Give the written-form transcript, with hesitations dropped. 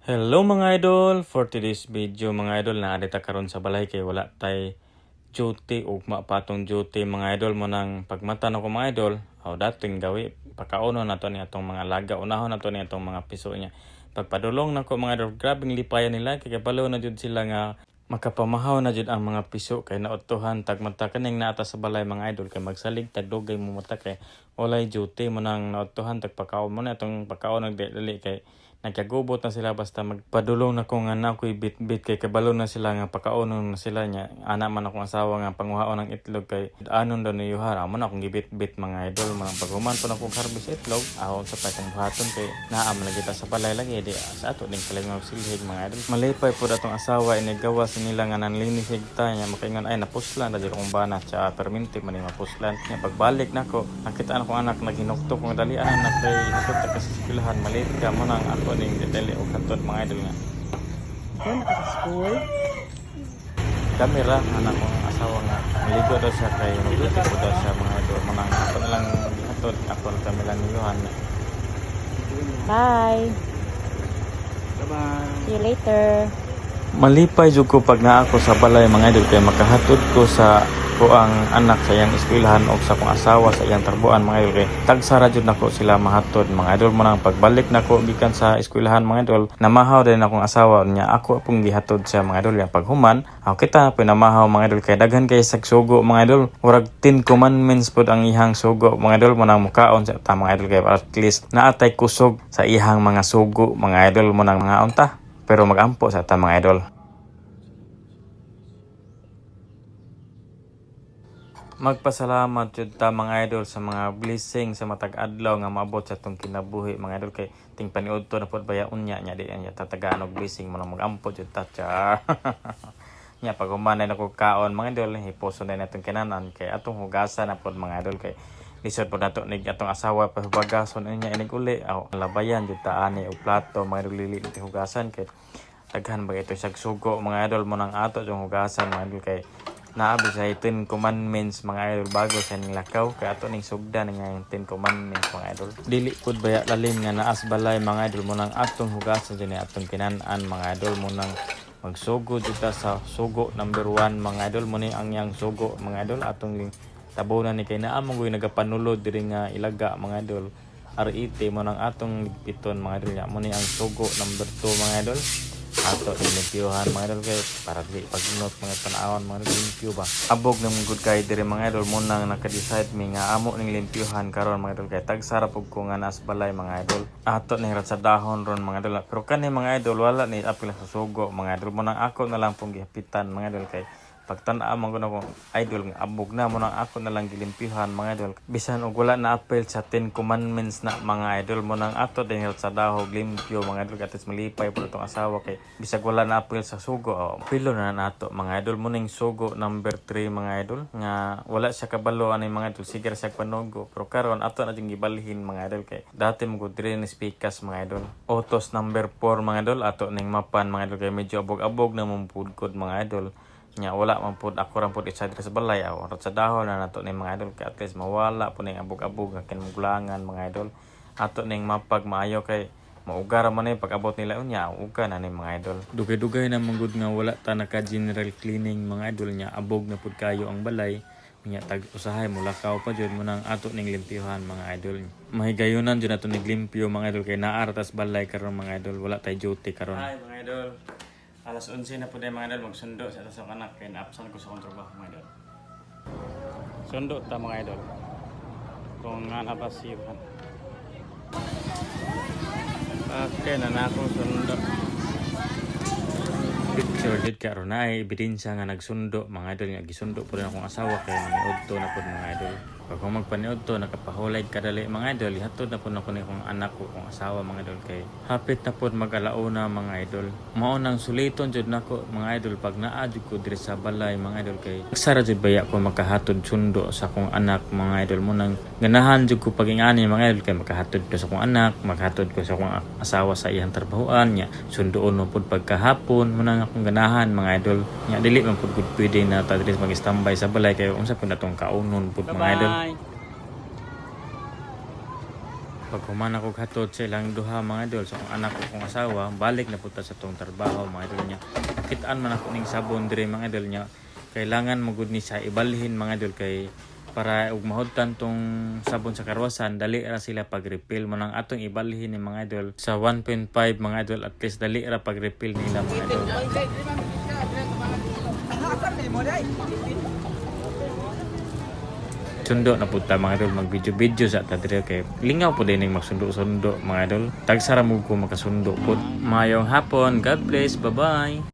Hello mga idol! For today's video mga idol, naadita karon sa balay kay wala tay duty o mapatong duty mga idol mo nang pagmata na ko mga idol. O dating gawi, pakauno na to ni atong mga laga, unahon na to ni atong mga piso niya. Pagpadulong na ko mga idol, grabing lipayan nila kay kabalo na jud sila nga makapamahaw na jud ang mga piso kay naotuhan tagmata kaning naata sa balay mga idol kay magsalig tagdugay mo mata kay walay duty mo nang naotuhan tagpakaon mo na atong pagkaon nagdili kay nagkagubot na sila basta magpadulong na ko nga na ako'y bit-bit kay kabalo na sila nga pakaunon na sila niya. Ana man akong asawa nga panguhaon ng itlog kay anon daw ni Yuhar. Amo na akong gibit-bit mga idol. Mga paghuman po na akong harvest itlog. Ahon sa takong buhaton kay naam na kita sa balay lagi. Di sa ato din kalimang silhig mga idol. Malipay po datong asawa inigawas nila nga nanlinis higta niya. Makaingon ay napuslan. Dahil akong bana siya perminti man yung mapuslan. Nga pagbalik na ko, nakita na akong anak naginuktok kong dalian anak kay nakot na kasisipilahan. Malit ka mo nang ako ning detele o kanton mga idol nga. Doon ako sa school. Kami ra anak kong asawa nga maligo daw siya kay magluto po daw siya mga idol. Manang ako na lang gihatod ako na kami lang ni Johan. Bye. Bye-bye. See you later. Malipay jud ko pag naa ako sa balay mga idol kay makahatod ko sa ang anak sa iyang eskwelahan o sa akong asawa sa iyang tarbuan mga idol kay tagsara jud nako sila mahatod mga idol mo nang pagbalik nako gikan sa eskwelahan mga idol namahaw din akong asawa niya ako pong gihatod sa mga idol yang paghuman ako kita pinamahaw mga idol kay daghan kay sag sugo mga idol murag 10 commandments pod ang ihang sugo mga idol mo nang mukaon sa ta mga idol kay at least naatay kusog sa ihang mga sugo mga idol mo nang mga unta pero magampo sa ta mga idol. Magpasalamat jud ta mga idol sa mga blessing sa matag adlaw nga maabot sa atong kinabuhi mga idol kay ting paniudto na pod baya unya nya di nya tatagaan og blessing mo nang magampo jud ta cha. Nya pag humanay na ko kaon mga idol hiposo na natong kinanan kay atong hugasan na pod mga idol kay lisod pod nato nig atong asawa pa hubagason unya inig uli aw labayan jud ta ani og plato mga idol lili hugasan kay daghan ba ito sag sugo mga idol mo nang ato jung hugasan mga idol kay naabi sa 10 commandments mga idol bago sa ning lakaw kay ato ning sugdan nga 10 commandments mga idol dili pud baya lalim nga naas balay mga idol mo nang atong hugasan dinhi atong kinan-an mga idol mo nang magsugo dita sa sugo number 1 mga idol mo ni ang yang sugo mga idol atong tabunan ni kay naa mo goy nagapanulod diri nga ilaga mga idol RET mo nang atong ligpiton mga idol nya mo ni ang sugo number 2 mga idol ato limpyuhan mga idol kay para di pagnot mga tan-awon mga limpyo ba abog ng good kay diri mga idol mo nang naka-decide mi nga amo ning limpyuhan karon mga idol kay tagsara pug ko nga nas balay mga idol ato ni rat sa dahon ron mga idol pero kani mga idol wala ni apil sa sugo mga idol mo nang ako na lang pong gihapitan mga idol kay pagtan-aw man ko idol nga abog na mo nang ako na lang gilimpyuhan mga idol bisan og wala na apel sa 10 commandments na mga idol mo nang ato din sa dahog limpyo mga idol katis malipay po itong asawa kay bisag wala na apel sa sugo pilo na nato mga idol mo ning sugo number 3 mga idol nga wala siya kabalo ani mga idol sige sa panugo pero karon ato na ding gibalhin mga idol kay dati mo gud ni speakers mga idol autos number 4 mga idol ato ning mapan mga idol kay medyo abog-abog na mumpudkod mga idol nya wala man pud ako ra pud isa sa balay aw sa dahon na nato ning mga idol kay at least mawala pud ning abog-abog nga kinmugulangan mga idol ato ning mapag maayo kay maugar man ni pag-abot nila unya uga na ni mga idol dugay-dugay na manggod nga wala ta naka general cleaning mga idol nya abog na pud kayo ang balay nya tag usahay mo lakaw pa jud mo nang ato ning limpyuhan mga idol mahigayonan jud nato ning limpyo mga idol kay naa tas balay karon mga idol wala tay duty karon ay mga idol alas 11 na po tayo mga idol magsundo sa atas ang anak kaya na-absent ko sa kontrabaho mga idol sundo ta mga idol kung nga napasiyahan okay na akong sundo picture did karon na ay ebidensya nga nagsundo mga idol nga gisundo po rin akong asawa kaya maniudto na po mga idol pag kung magpaniudto nakapahulay kadali mga idol ihatod na po na ko ni akong anak ko akong asawa mga idol kay hapit na po mag-alauna mga idol mao nang suliton jud nako mga idol pag naa jud ko diri sa balay mga idol kay sara jud baya ko makahatod sundo sa akong anak mga idol mo nang ganahan jud ko pagingani mga idol kay makahatod ko sa akong anak makahatod ko sa akong asawa sa iyang trabahoan nya sunduon mo pud pagkahapon mo nang akong ganahan mga idol nya dili man pud pwede na ta diri mag-standby sa balay kay unsa pud natong kaunon pud mga idol. Pag human ako hatod sa ilang duha mga idol, so ang anak ko kong asawa, balik na punta sa tong trabaho mga idol niya. Kitaan man ako ning sabon dire mga idol niya. Kailangan magud ni sa ibalhin mga idol kay para ug mahudtan tong sabon sa karwasan, dali ra sila pag refill mo nang atong ibalhin ni mga idol sa 1.5 mga idol, at least dali ra pag refill nila mga idol. Sundo na punta mga idol, mag video sa tadre kay lingaw po din yung magsundo-sundo mga idol. Tagsara mo ko makasundo po. Mayong hapon, God bless, bye bye.